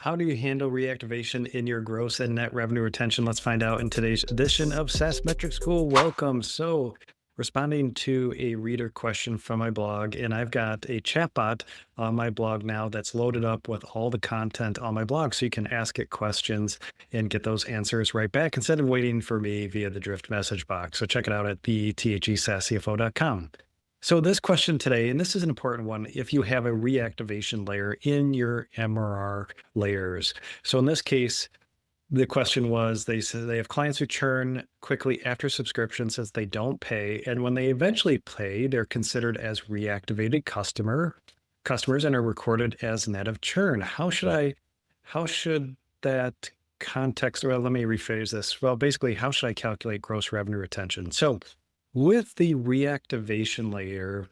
How do you handle reactivation in your gross and net revenue retention? Let's find out in today's edition of SaaS Metrics School. Welcome. Responding to a reader question from my blog, and I've got a chatbot on my blog now that's loaded up with all the content on my blog. So you can ask it questions and get those answers right back instead of waiting for me via the Drift message box. So check it out at thesaascfo.com. So this question today, and this is an important one, if you have a reactivation layer in your MRR layers. So in this case, the question was, they said they have clients who churn quickly after subscription since they don't pay. And when they eventually pay, they're considered as reactivated customers and are recorded as net of churn. How should that context, well, let me rephrase this. Well, basically, how should I calculate gross revenue retention? So with the reactivation layer,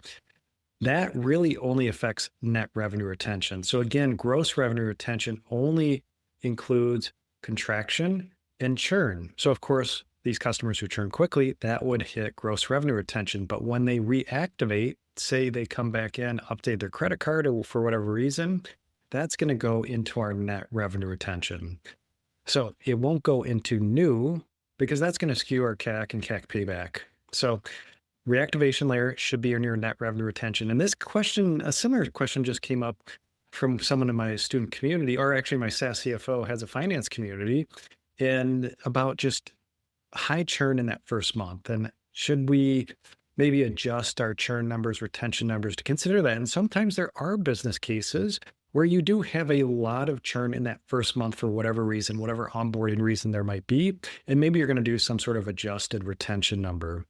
that really only affects net revenue retention. So again, gross revenue retention only includes contraction and churn. So of course, these customers who churn quickly, that would hit gross revenue retention. But when they reactivate, say they come back in, update their credit card or for whatever reason, that's going to go into our net revenue retention. So it won't go into new because that's going to skew our CAC and CAC payback. So reactivation layer should be in your net revenue retention. And this question, a similar question just came up from someone in my student community, or actually my SaaS CFO has a finance community, and about just high churn in that first month. And should we maybe adjust our churn numbers, retention numbers to consider that? And sometimes there are business cases where you do have a lot of churn in that first month for whatever reason, whatever onboarding reason there might be. And maybe you're going to do some sort of adjusted retention number.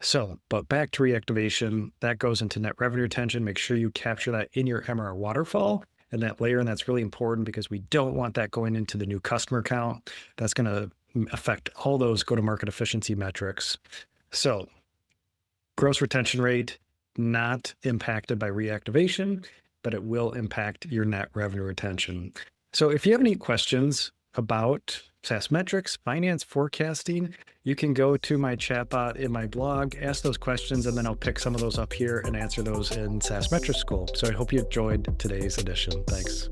So, but back to reactivation, that goes into net revenue retention. Make sure you capture that in your MRR waterfall and that layer. And that's really important because we don't want that going into the new customer count. That's going to affect all those go-to-market efficiency metrics. So gross retention rate, not impacted by reactivation, but it will impact your net revenue retention. So if you have any questions about SaaS metrics, finance, forecasting, you can go to my chatbot in my blog, ask those questions, and then I'll pick some of those up here and answer those in SaaS Metrics School. So I hope you enjoyed today's edition. Thanks.